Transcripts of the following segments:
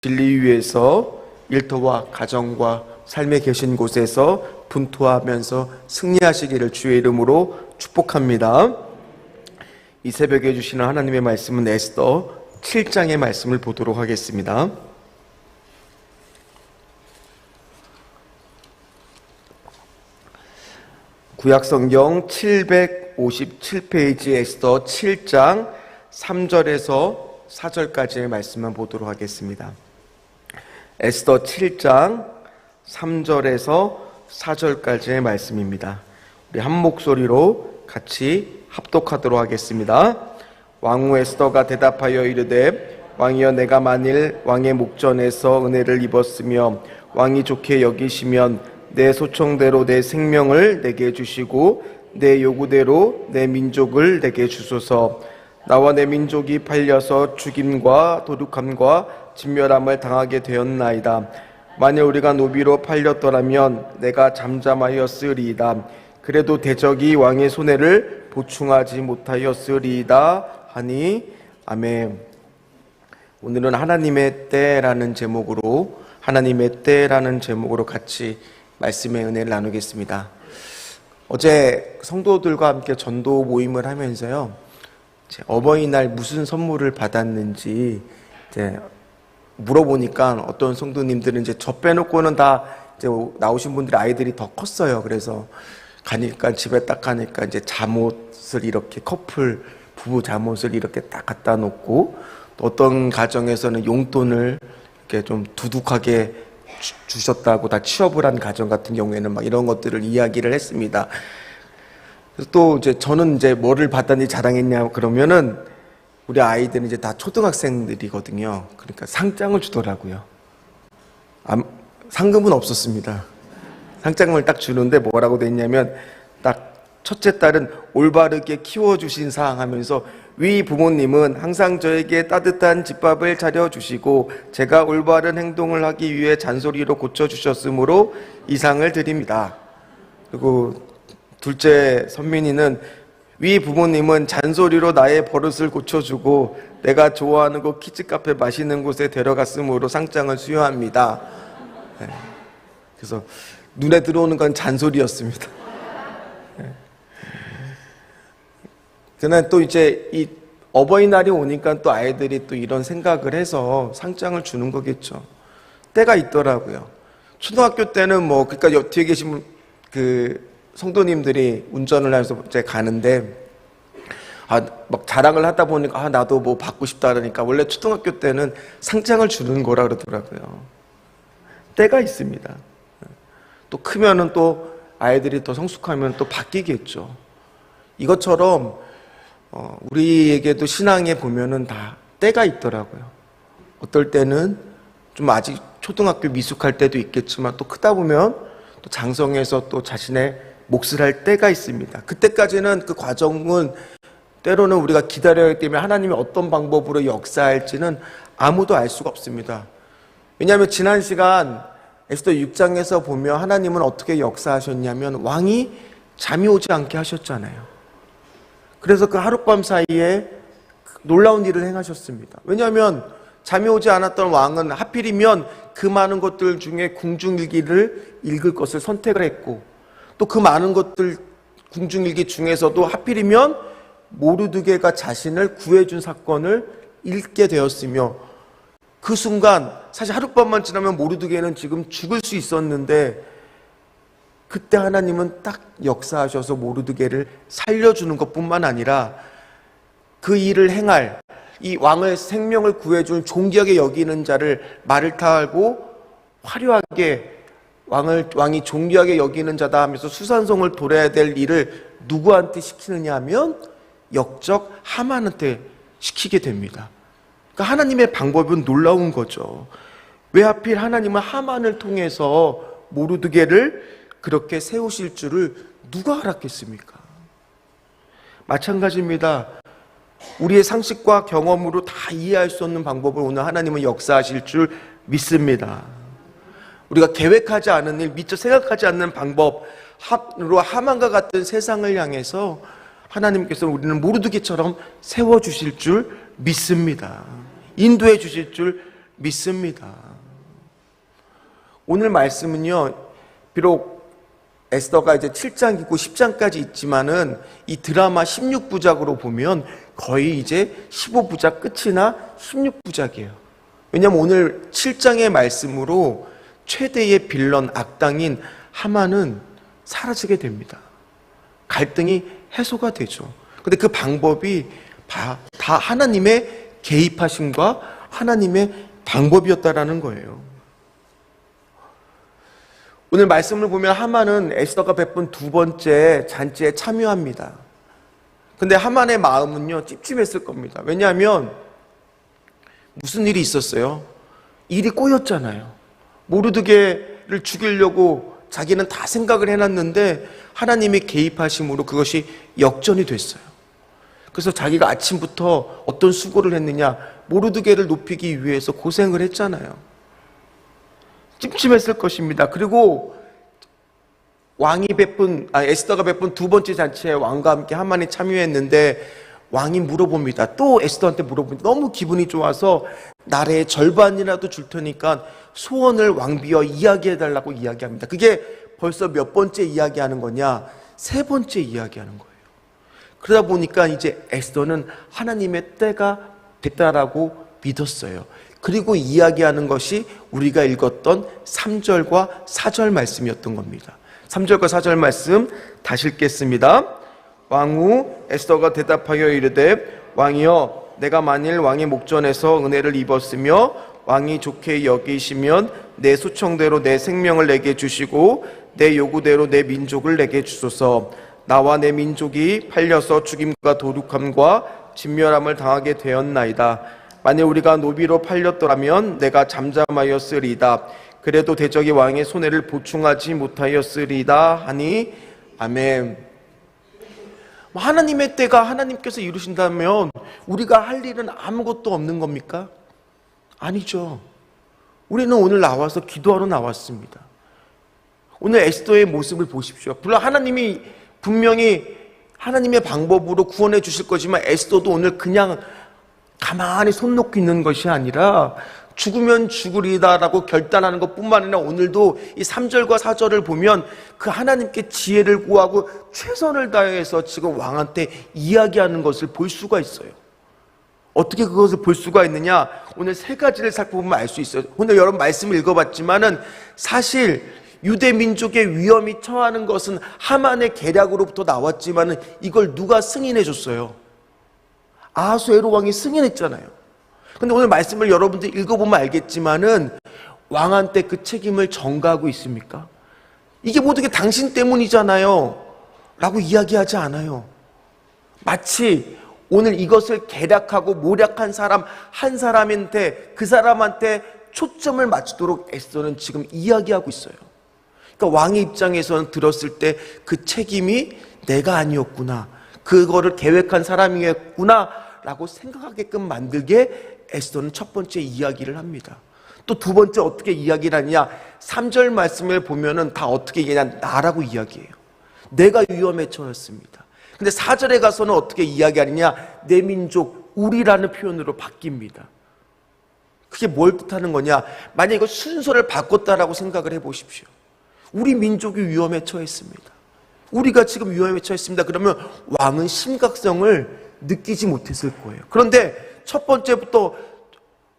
진리 위에서 일터와 가정과 삶에 계신 곳에서 분투하면서 승리하시기를 주의 이름으로 축복합니다. 이 새벽에 주시는 하나님의 말씀은 에스더 7장의 말씀을 보도록 하겠습니다. 구약성경 757페이지 에스더 7장 3절에서 4절까지의 말씀만 보도록 하겠습니다. 에스더 7장 3절에서 4절까지의 말씀입니다. 우리 한 목소리로 같이 합독하도록 하겠습니다. 왕후 에스더가 대답하여 이르되 왕이여, 내가 만일 왕의 목전에서 은혜를 입었으며 왕이 좋게 여기시면 내 소청대로 내 생명을 내게 주시고 내 요구대로 내 민족을 내게 주소서. 나와 내 민족이 팔려서 죽임과 도륙함과 진멸함을 당하게 되었나이다. 만일 우리가 노비로 팔렸더라면 내가 잠잠하였으리이다. 그래도 대적이 왕의 손해를 보충하지 못하였으리이다 하니 아멘. 오늘은 하나님의 때라는 제목으로 같이 말씀의 은혜를 나누겠습니다. 어제 성도들과 함께 전도 모임을 하면서요, 어버이날 무슨 선물을 받았는지 물어보니까 어떤 성도님들은 저 빼놓고는 다 나오신 분들이 아이들이 더 컸어요. 그래서 집에 딱 가니까 잠옷을 이렇게 부부 잠옷을 이렇게 딱 갖다 놓고, 또 어떤 가정에서는 용돈을 이렇게 좀 두둑하게 주셨다고 다 취업을 한 가정 같은 경우에는 막 이런 것들을 이야기를 했습니다. 그래서 또 저는 뭐를 받았는지 자랑했냐 그러면은 우리 아이들은 다 초등학생들이거든요. 그러니까 상장을 주더라고요. 상금은 없었습니다. 상장을 딱 주는데 뭐라고 돼 있냐면, 딱 첫째 딸은 올바르게 키워주신 사항 하면서, 위 부모님은 항상 저에게 따뜻한 집밥을 차려주시고 제가 올바른 행동을 하기 위해 잔소리로 고쳐주셨으므로 이 상을 드립니다. 그리고 둘째 선민이는, 위 부모님은 잔소리로 나의 버릇을 고쳐주고 내가 좋아하는 곳 키즈카페 맛있는 곳에 데려갔으므로 상장을 수여합니다. 그래서 눈에 들어오는 건 잔소리였습니다. 그러나 또 이 어버이날이 오니까 또 아이들이 또 이런 생각을 해서 상장을 주는 거겠죠. 때가 있더라고요. 초등학교 때는 그러니까 뒤에 계신 성도님들이 운전을 해서 가는데, 막 자랑을 하다 보니까 나도 뭐 받고 싶다 그러니까, 원래 초등학교 때는 상장을 주는 거라 그러더라고요. 때가 있습니다. 또 크면은 또 아이들이 더 성숙하면 또 바뀌겠죠. 이것처럼 우리에게도 신앙에 보면은 다 때가 있더라고요. 어떨 때는 좀 아직 초등학교 미숙할 때도 있겠지만, 또 크다 보면 또 장성해서 또 자신의 몫을 할 때가 있습니다. 그때까지는 그 과정은 때로는 우리가 기다려야 하기 때문에 하나님이 어떤 방법으로 역사할지는 아무도 알 수가 없습니다. 왜냐하면 지난 시간 에스더 6장에서 보면 하나님은 어떻게 역사하셨냐면, 왕이 잠이 오지 않게 하셨잖아요. 그래서 그 하룻밤 사이에 놀라운 일을 행하셨습니다. 왜냐하면 잠이 오지 않았던 왕은 하필이면 그 많은 것들 중에 궁중일기를 읽을 것을 선택을 했고, 또 그 많은 것들 궁중일기 중에서도 하필이면 모르드게가 자신을 구해준 사건을 읽게 되었으며, 그 순간 사실 하룻밤만 지나면 모르드게는 지금 죽을 수 있었는데, 그때 하나님은 딱 역사하셔서 모르드게를 살려주는 것뿐만 아니라 그 일을 행할 이 왕의 생명을 구해준 존귀하게 여기는 자를 말을 타고 화려하게 왕이 존귀하게 여기는 자다 하면서 수산성을 돌아야 될 일을 누구한테 시키느냐 하면 역적 하만한테 시키게 됩니다. 그러니까 하나님의 방법은 놀라운 거죠. 왜 하필 하나님은 하만을 통해서 모르드게를 그렇게 세우실 줄을 누가 알았겠습니까? 마찬가지입니다. 우리의 상식과 경험으로 다 이해할 수 없는 방법을 오늘 하나님은 역사하실 줄 믿습니다. 우리가 계획하지 않은 일, 미처 생각하지 않는 방법으로 하만과 같은 세상을 향해서 하나님께서 우리는 모르드게처럼 세워주실 줄 믿습니다. 인도해 주실 줄 믿습니다. 오늘 말씀은요, 비록 에스더가 이제 7장이고 10장까지 있지만은 이 드라마 16부작으로 보면 거의 이제 15부작 끝이나 16부작이에요. 왜냐하면 오늘 7장의 말씀으로 최대의 빌런 악당인 하만은 사라지게 됩니다. 갈등이 해소가 되죠. 근데 그 방법이 다 하나님의 개입하심과 하나님의 방법이었다라는 거예요. 오늘 말씀을 보면 하만은 에스더가 베푼 두 번째 잔치에 참여합니다. 근데 하만의 마음은요, 찝찝했을 겁니다. 왜냐하면 무슨 일이 있었어요? 일이 꼬였잖아요. 모르드게를 죽이려고 자기는 다 생각을 해놨는데 하나님의 개입하심으로 그것이 역전이 됐어요. 그래서 자기가 아침부터 어떤 수고를 했느냐, 모르드게를 높이기 위해서 고생을 했잖아요. 찜찜했을 것입니다. 그리고 에스더가 베푼 두 번째 잔치에 왕과 함께 하만이 참여했는데 왕이 물어봅니다. 또 에스더한테 물어봅니다. 너무 기분이 좋아서 나라의 절반이라도 줄 테니까 소원을 왕비어 이야기해달라고 이야기합니다. 그게 벌써 몇 번째 이야기하는 거냐? 세 번째 이야기하는 거예요. 그러다 보니까 이제 에스더는 하나님의 때가 됐다라고 믿었어요. 그리고 이야기하는 것이 우리가 읽었던 3절과 4절 말씀이었던 겁니다. 3절과 4절 말씀 다시 읽겠습니다. 왕후 에스더가 대답하여 이르되 왕이여, 내가 만일 왕의 목전에서 은혜를 입었으며 왕이 좋게 여기시면 내 소청대로 내 생명을 내게 주시고 내 요구대로 내 민족을 내게 주소서. 나와 내 민족이 팔려서 죽임과 도륙함과 진멸함을 당하게 되었나이다. 만일 우리가 노비로 팔렸더라면 내가 잠잠하였으리이다. 그래도 대적이 왕의 손해를 보충하지 못하였으리이다 하니 아멘. 하나님의 때가 하나님께서 이루신다면 우리가 할 일은 아무것도 없는 겁니까? 아니죠. 우리는 오늘 나와서 기도하러 나왔습니다. 오늘 에스더의 모습을 보십시오. 물론 하나님이 분명히 하나님의 방법으로 구원해 주실 거지만 에스더도 오늘 그냥 가만히 손 놓고 있는 것이 아니라 죽으면 죽으리다라고 결단하는 것뿐만 아니라 오늘도 이 3절과 4절을 보면 그 하나님께 지혜를 구하고 최선을 다해서 지금 왕한테 이야기하는 것을 볼 수가 있어요. 어떻게 그것을 볼 수가 있느냐? 오늘 세 가지를 살펴보면 알 수 있어요. 오늘 여러분 말씀을 읽어봤지만은 사실 유대 민족의 위험이 처하는 것은 하만의 계략으로부터 나왔지만은 이걸 누가 승인해 줬어요? 아하수에로 왕이 승인했잖아요. 근데 오늘 말씀을 여러분들 읽어보면 알겠지만은 왕한테 그 책임을 전가하고 있습니까? 이게 모두 게 당신 때문이잖아요 라고 이야기하지 않아요. 마치 오늘 이것을 계략하고 모략한 사람 한 사람한테, 그 사람한테 초점을 맞추도록 에스더는 지금 이야기하고 있어요. 그러니까 왕의 입장에서는 들었을 때 그 책임이 내가 아니었구나, 그거를 계획한 사람이었구나 라고 생각하게끔 만들게 에스더는 첫 번째 이야기를 합니다. 또 두 번째 어떻게 이야기를 하냐? 3절 말씀을 보면은 다 어떻게 얘기하냐? 나라고 이야기해요. 내가 위험에 처했습니다. 근데 4절에 가서는 어떻게 이야기하느냐? 내 민족, 우리라는 표현으로 바뀝니다. 그게 뭘 뜻하는 거냐? 만약 이거 순서를 바꿨다라고 생각을 해보십시오. 우리 민족이 위험에 처했습니다. 우리가 지금 위험에 처했습니다. 그러면 왕은 심각성을 느끼지 못했을 거예요. 그런데 첫 번째부터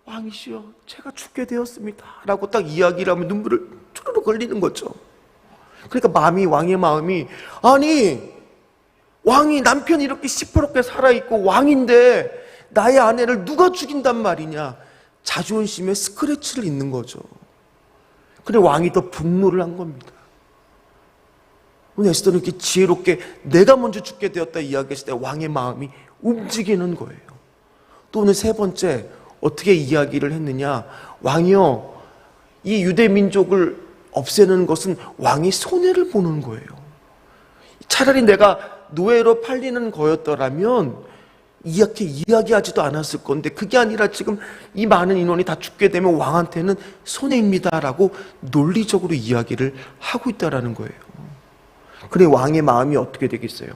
왕이시여, 제가 죽게 되었습니다 라고 딱 이야기를 하면 눈물을 초르륵 흘리는 거죠. 그러니까 왕의 마음이, 아니 왕이 남편이 이렇게 시퍼렇게 살아있고 왕인데 나의 아내를 누가 죽인단 말이냐, 자존심에 스크래치를 입는 거죠. 그래 왕이 더 분노를 한 겁니다. 오늘 에스더는 이렇게 지혜롭게 내가 먼저 죽게 되었다 이야기했을 때 왕의 마음이 움직이는 거예요. 또 오늘 세 번째 어떻게 이야기를 했느냐? 왕이요, 이 유대 민족을 없애는 것은 왕이 손해를 보는 거예요. 차라리 내가 노예로 팔리는 거였더라면 이렇게 이야기하지도 않았을 건데 그게 아니라 지금 이 많은 인원이 다 죽게 되면 왕한테는 손해입니다라고 논리적으로 이야기를 하고 있다라는 거예요. 그래 왕의 마음이 어떻게 되겠어요?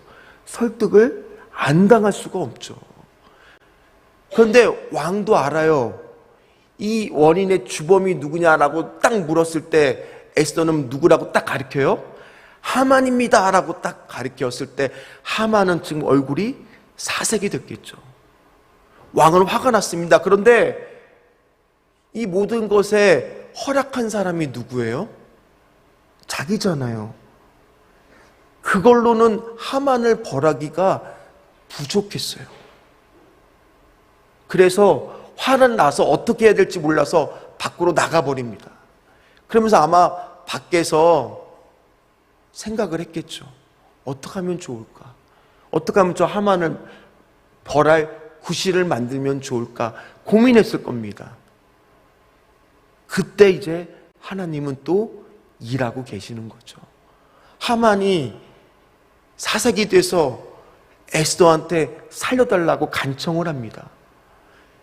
설득을 안 당할 수가 없죠. 그런데 왕도 알아요. 이 원인의 주범이 누구냐라고 딱 물었을 때 에스더는 누구라고 딱 가리켜요? 하만입니다 라고 딱 가리켰을 때 하만은 지금 얼굴이 사색이 됐겠죠. 왕은 화가 났습니다. 그런데 이 모든 것에 허락한 사람이 누구예요? 자기잖아요. 그걸로는 하만을 벌하기가 부족했어요. 그래서 화는 나서 어떻게 해야 될지 몰라서 밖으로 나가버립니다. 그러면서 아마 밖에서 생각을 했겠죠. 어떻게 하면 좋을까? 어떻게 하면 저 하만을 벌할 구실을 만들면 좋을까? 고민했을 겁니다. 그때 이제 하나님은 또 일하고 계시는 거죠. 하만이 사색이 돼서 에스더한테 살려달라고 간청을 합니다.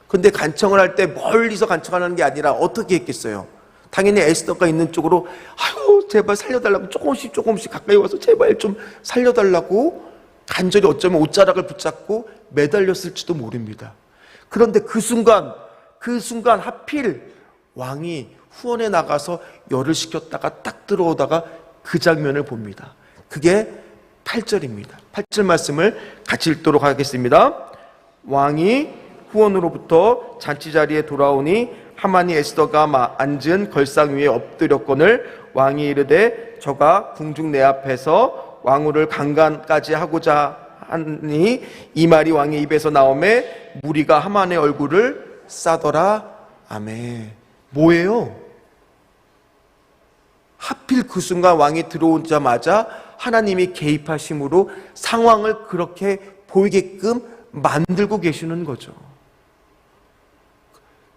근데 간청을 할 때 멀리서 간청하는 게 아니라 어떻게 했겠어요? 당연히 에스더가 있는 쪽으로 아유 제발 살려달라고 조금씩 가까이 와서 제발 좀 살려달라고 간절히 어쩌면 옷자락을 붙잡고 매달렸을지도 모릅니다. 그런데 그 순간 하필 왕이 후원에 나가서 열을 식혔다가 딱 들어오다가 그 장면을 봅니다. 그게 8절입니다. 8절 말씀을 같이 읽도록 하겠습니다. 왕이 후원으로부터 잔치자리에 돌아오니 하만이 에스더가 앉은 걸상 위에 엎드렸거늘 왕이 이르되 저가 궁중 내 앞에서 왕후를 강간까지 하고자 하니 이 말이 왕의 입에서 나오매 무리가 하만의 얼굴을 싸더라. 아멘. 뭐예요? 하필 그 순간 왕이 들어오자마자 하나님이 개입하심으로 상황을 그렇게 보이게끔 만들고 계시는 거죠.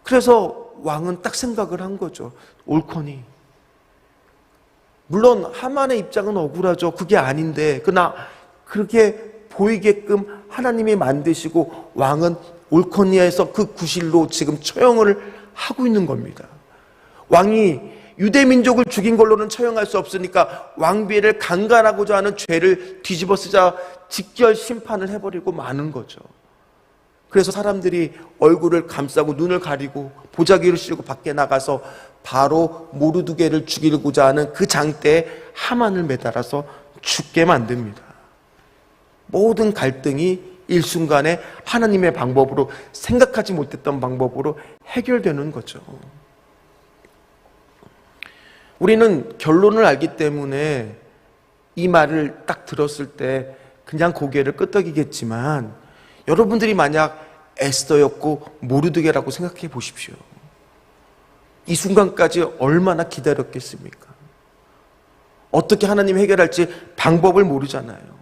그래서 왕은 딱 생각을 한 거죠. 옳거니. 물론 하만의 입장은 억울하죠. 그게 아닌데 그러나 그렇게 보이게끔 하나님이 만드시고 왕은 옳거니에서 그 구실로 지금 처형을 하고 있는 겁니다. 왕이 유대민족을 죽인 걸로는 처형할 수 없으니까 왕비를 강간하고자 하는 죄를 뒤집어 쓰자 직결 심판을 해버리고 마는 거죠. 그래서 사람들이 얼굴을 감싸고 눈을 가리고 보자기를 씌우고 밖에 나가서 바로 모르드게를 죽이고자 하는 그 장대에 하만을 매달아서 죽게 만듭니다. 모든 갈등이 일순간에 하나님의 방법으로, 생각하지 못했던 방법으로 해결되는 거죠. 우리는 결론을 알기 때문에 이 말을 딱 들었을 때 그냥 고개를 끄덕이겠지만, 여러분들이 만약 에스더였고 모르드게라고 생각해 보십시오. 이 순간까지 얼마나 기다렸겠습니까? 어떻게 하나님 해결할지 방법을 모르잖아요.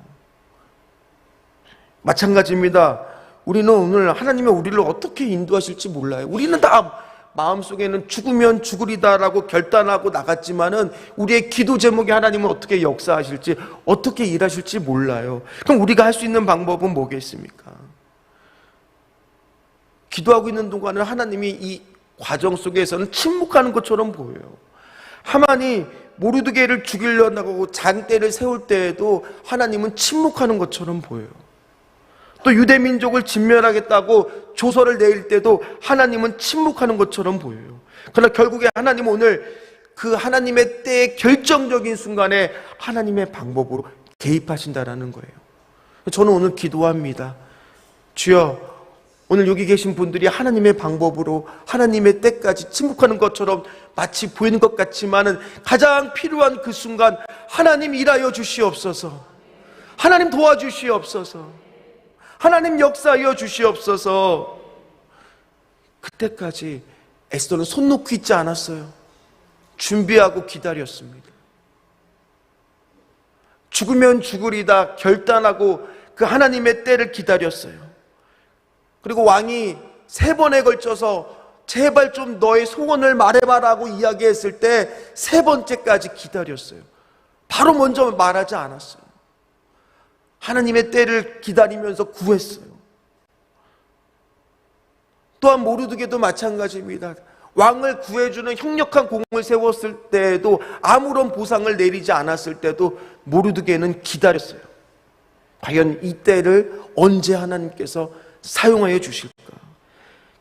마찬가지입니다. 우리는 오늘 하나님이 우리를 어떻게 인도하실지 몰라요. 우리는 다 마음속에는 죽으면 죽으리다라고 결단하고 나갔지만은 우리의 기도 제목이 하나님은 어떻게 역사하실지, 어떻게 일하실지 몰라요. 그럼 우리가 할 수 있는 방법은 뭐겠습니까? 기도하고 있는 동안은 하나님이 이 과정 속에서는 침묵하는 것처럼 보여요. 하만이 모르드게를 죽이려고 장대를 세울 때에도 하나님은 침묵하는 것처럼 보여요. 또 유대민족을 진멸하겠다고 조서를 내릴 때도 하나님은 침묵하는 것처럼 보여요. 그러나 결국에 하나님은 오늘 그 하나님의 때의 결정적인 순간에 하나님의 방법으로 개입하신다라는 거예요. 저는 오늘 기도합니다. 주여, 오늘 여기 계신 분들이 하나님의 방법으로 하나님의 때까지 침묵하는 것처럼 마치 보이는 것 같지만은 가장 필요한 그 순간 하나님 일하여 주시옵소서. 하나님 도와주시옵소서. 하나님 역사하여 주시옵소서. 그때까지 에스더는 손 놓고 있지 않았어요. 준비하고 기다렸습니다. 죽으면 죽으리다 결단하고 그 하나님의 때를 기다렸어요. 그리고 왕이 3번에 걸쳐서 제발 좀 너의 소원을 말해봐라고 이야기했을 때 3번째까지 기다렸어요. 바로 먼저 말하지 않았어요. 하나님의 때를 기다리면서 구했어요. 또한 모르드게도 마찬가지입니다. 왕을 구해주는 형력한 공을 세웠을 때에도 아무런 보상을 내리지 않았을 때도 모르드게는 기다렸어요. 과연 이 때를 언제 하나님께서 사용하여 주실까?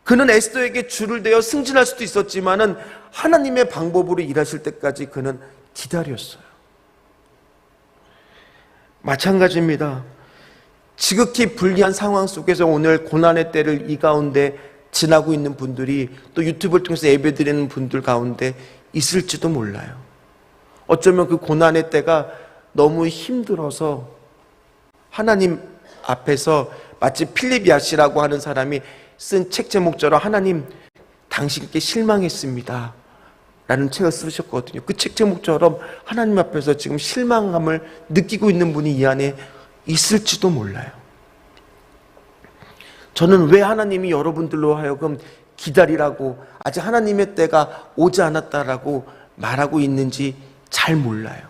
그는 에스더에게 줄을 대어 승진할 수도 있었지만은 하나님의 방법으로 일하실 때까지 그는 기다렸어요. 마찬가지입니다. 지극히 불리한 상황 속에서 오늘 고난의 때를 이 가운데 지나고 있는 분들이 또 유튜브를 통해서 예배드리는 분들 가운데 있을지도 몰라요. 어쩌면 그 고난의 때가 너무 힘들어서 하나님 앞에서 마치 필립 야시라고 하는 사람이 쓴 책 제목처럼 하나님 당신께 실망했습니다 라는 책을 쓰셨거든요. 그 책 제목처럼 하나님 앞에서 지금 실망감을 느끼고 있는 분이 이 안에 있을지도 몰라요. 저는 왜 하나님이 여러분들로 하여금 기다리라고 아직 하나님의 때가 오지 않았다라고 말하고 있는지 잘 몰라요.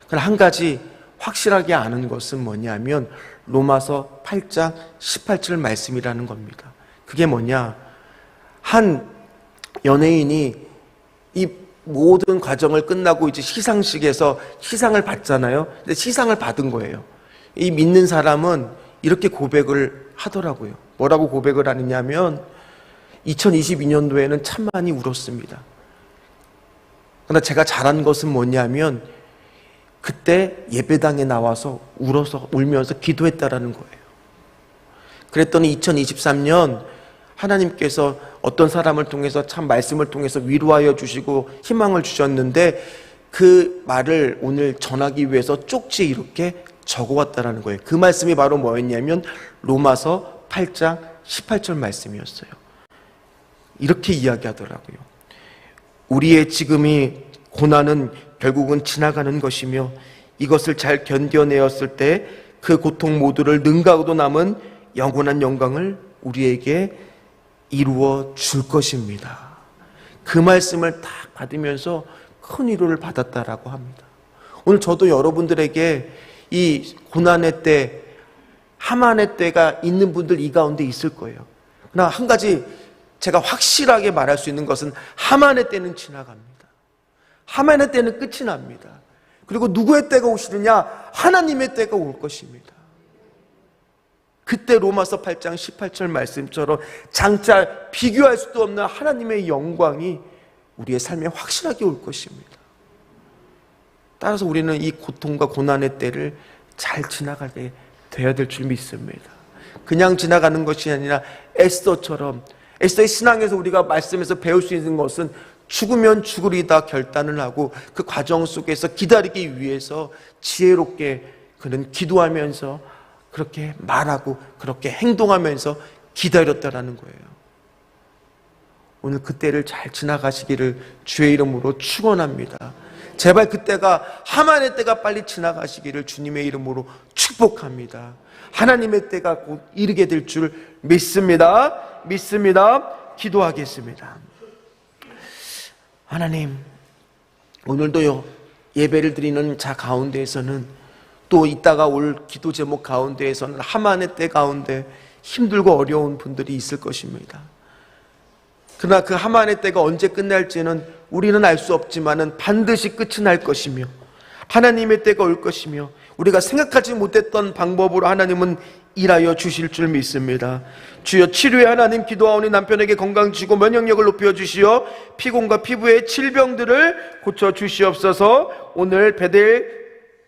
그러나 한 가지 확실하게 아는 것은 뭐냐면 로마서 8장 18절 말씀이라는 겁니다. 그게 뭐냐? 한 연예인이 이 모든 과정을 끝나고 이제 시상식에서 시상을 받잖아요. 근데 시상을 받은 거예요. 이 믿는 사람은 이렇게 고백을 하더라고요. 뭐라고 고백을 하느냐면 2022년도에는 참 많이 울었습니다. 그러나 제가 잘한 것은 뭐냐면 그때 예배당에 나와서 울면서 기도했다라는 거예요. 그랬더니 2023년 하나님께서 어떤 사람을 통해서 참 말씀을 통해서 위로하여 주시고 희망을 주셨는데 그 말을 오늘 전하기 위해서 쪽지에 이렇게 적어왔다라는 거예요. 그 말씀이 바로 뭐였냐면 로마서 8장 18절 말씀이었어요. 이렇게 이야기하더라고요. 우리의 지금이 고난은 결국은 지나가는 것이며 이것을 잘 견뎌내었을 때 그 고통 모두를 능가하고도 남은 영원한 영광을 우리에게 이루어 줄 것입니다. 그 말씀을 딱 받으면서 큰 위로를 받았다라고 합니다. 오늘 저도 여러분들에게 이 고난의 때, 하만의 때가 있는 분들 이 가운데 있을 거예요. 그러나 한 가지 제가 확실하게 말할 수 있는 것은 하만의 때는 지나갑니다. 하만의 때는 끝이 납니다. 그리고 누구의 때가 오시느냐? 하나님의 때가 올 것입니다. 그때 로마서 8장 18절 말씀처럼 장차 비교할 수도 없는 하나님의 영광이 우리의 삶에 확실하게 올 것입니다. 따라서 우리는 이 고통과 고난의 때를 잘 지나가게 돼야 될 줄 믿습니다. 그냥 지나가는 것이 아니라 에스더처럼, 에스더의 신앙에서 우리가 말씀에서 배울 수 있는 것은 죽으면 죽으리다 결단을 하고 그 과정 속에서 기다리기 위해서 지혜롭게 그는 기도하면서 그렇게 말하고 그렇게 행동하면서 기다렸다라는 거예요. 오늘 그 때를 잘 지나가시기를 주의 이름으로 축원합니다. 제발 그때가 하만의 때가 빨리 지나가시기를 주님의 이름으로 축복합니다. 하나님의 때가 곧 이르게 될 줄 믿습니다. 기도하겠습니다. 하나님, 오늘도요 예배를 드리는 자 가운데에서는 또 이따가 올 기도 제목 가운데에서는 하만의 때 가운데 힘들고 어려운 분들이 있을 것입니다. 그러나 그 하만의 때가 언제 끝날지는 우리는 알 수 없지만은 반드시 끝이 날 것이며 하나님의 때가 올 것이며 우리가 생각하지 못했던 방법으로 하나님은 일하여 주실 줄 믿습니다. 주여, 치료의 하나님 기도하오니 남편에게 건강 주시고 면역력을 높여 주시어 피곤과 피부의 질병들을 고쳐 주시옵소서. 오늘 베델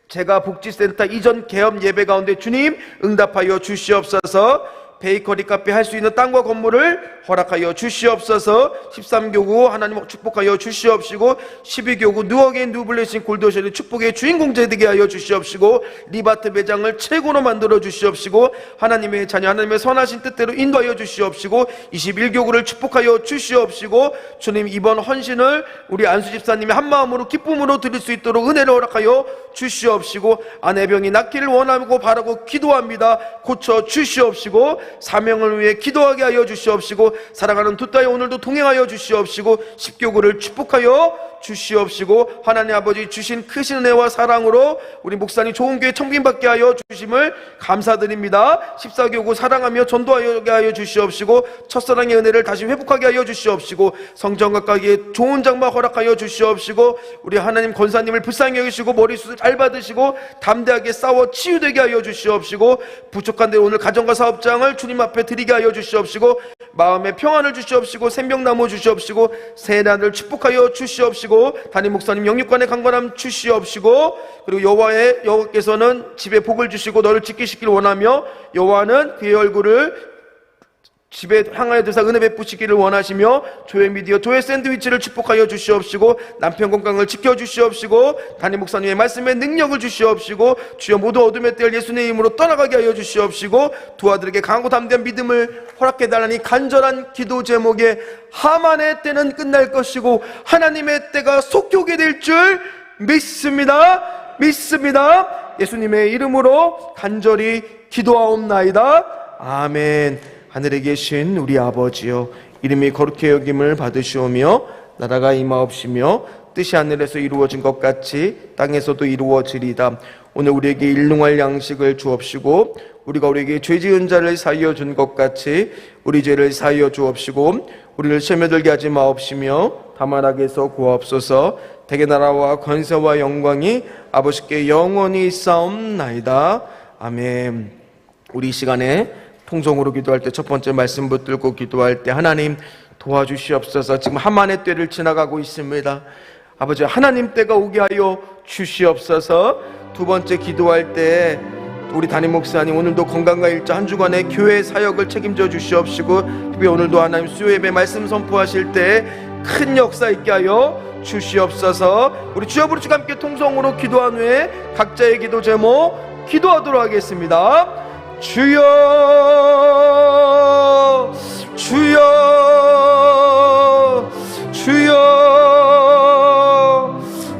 제가 복지센터 이전 개업 예배 가운데 주님 응답하여 주시옵소서. 베이커리 카페 할 수 있는 땅과 건물을 허락하여 주시옵소서. 13교구 하나님 축복하여 주시옵시고 12교구 누어게인 뉴블레싱 골드오션의 축복의 주인공 되게 하여 주시옵시고 리바트 매장을 최고로 만들어 주시옵시고 하나님의 자녀 하나님의 선하신 뜻대로 인도하여 주시옵시고 21교구를 축복하여 주시옵시고 주님 이번 헌신을 우리 안수 집사님이 한마음으로 기쁨으로 드릴 수 있도록 은혜를 허락하여 주시옵시고 아내병이 낫기를 원하고 바라고 기도합니다. 고쳐 주시옵시고 사명을 위해 기도하게 하여 주시옵시고 사랑하는 두 딸이 오늘도 동행하여 주시옵시고 십교구를 축복하여 주시옵시고 하나님 아버지 주신 크신 은혜와 사랑으로 우리 목사님 좋은 교회 청빙받게 하여 주심을 감사드립니다. 14교구 사랑하며 전도하게 하여 주시옵시고 첫사랑의 은혜를 다시 회복하게 하여 주시옵시고 성전 가까이에 좋은 장막 허락하여 주시옵시고 우리 하나님 권사님을 불쌍히 여기시고 머리숱을 잘 받으시고 담대하게 싸워 치유되게 하여 주시옵시고 부족한 데 오늘 가정과 사업장을 주님 앞에 드리게 하여 주시옵시고 마음의 평안을 주시옵시고 생명나무 주시옵시고 새날을 축복하여 주시옵시고 담임 목사님 영육간의 강건함 주시옵시고 그리고 여호와께서는 집에 복을 주시고 너를 지키시길 원하며 여호와는 그의 얼굴을 집에 향하여 드사 은혜 베푸시기를 원하시며 조회 미디어 조회 샌드위치를 축복하여 주시옵시고 남편 건강을 지켜주시옵시고 담임 목사님의 말씀에 능력을 주시옵시고 주여 모두 어둠의 때를 예수님의 이름으로 떠나가게 하여 주시옵시고 두 아들에게 강하고 담대한 믿음을 허락해달라니 간절한 기도 제목에 하만의 때는 끝날 것이고 하나님의 때가 속히 오게 될 줄 믿습니다. 예수님의 이름으로 간절히 기도하옵나이다. 아멘. 하늘에 계신 우리 아버지여, 이름이 거룩히 여김을 받으시오며 나라가 임하옵시며 뜻이 하늘에서 이루어진 것 같이 땅에서도 이루어지리다. 오늘 우리에게 일용할 양식을 주옵시고 우리가 우리에게 죄 지은 자를 사하여 준 것 같이 우리 죄를 사하여 주옵시고 우리를 시험에 들게 하지 마옵시며 다만 악에서 구하옵소서. 대개 나라와 권세와 영광이 아버지께 영원히 있사옵나이다. 아멘. 우리 이 시간에 통성으로 기도할 때 첫 번째 말씀 붙들고 기도할 때 하나님 도와주시옵소서. 지금 하만의 때를 지나가고 있습니다. 아버지 하나님 때가 오게 하여 주시옵소서. 두 번째 기도할 때 우리 담임 목사님 오늘도 건강과 일자 한 주간의 교회 사역을 책임져 주시옵시고 특히 오늘도 하나님 수요 예배 말씀 선포하실 때 큰 역사 있게 하여 주시옵소서. 우리 주여 부르시고 함께 통성으로 기도한 후에 각자의 기도 제목 기도하도록 하겠습니다. 주여 주여 주여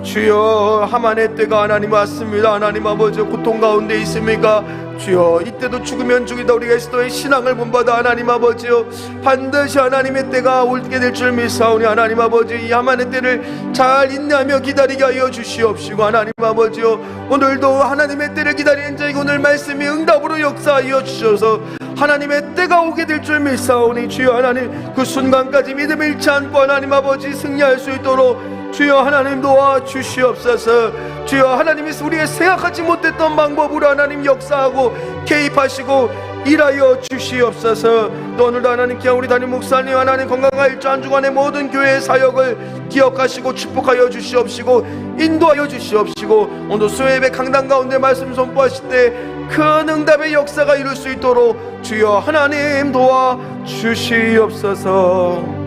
주여. 하만의 때가 하나님 왔습니다. 하나님 아버지 고통 가운데 있습니까? 주여 이때도 죽으면 죽이다 우리 그리스도의 신앙을 본받아 하나님 아버지요 반드시 하나님의 때가 오게 될 줄 믿사오니 하나님 아버지 이 하만의 때를 잘 인내하며 기다리게 하여 주시옵시고 하나님 아버지요 오늘도 하나님의 때를 기다리는 자에게 오늘 말씀이 응답으로 역사하여 주셔서 하나님의 때가 오게 될 줄 믿사오니 주여 하나님 그 순간까지 믿음 잃지 않고 하나님 아버지 승리할 수 있도록 주여 하나님 도와주시옵소서. 주여 하나님이 우리가 생각하지 못했던 방법으로 하나님 역사하고 개입하시고 일하여 주시옵소서. 또 오늘도 하나님 귀한 우리 담임 목사님 하나님 건강과 일자 한 주간의 모든 교회의 사역을 기억하시고 축복하여 주시옵시고 인도하여 주시옵시고 오늘 수요예배 강단 가운데 말씀 선포하실 때 큰 응답의 역사가 이룰 수 있도록 주여 하나님 도와주시옵소서.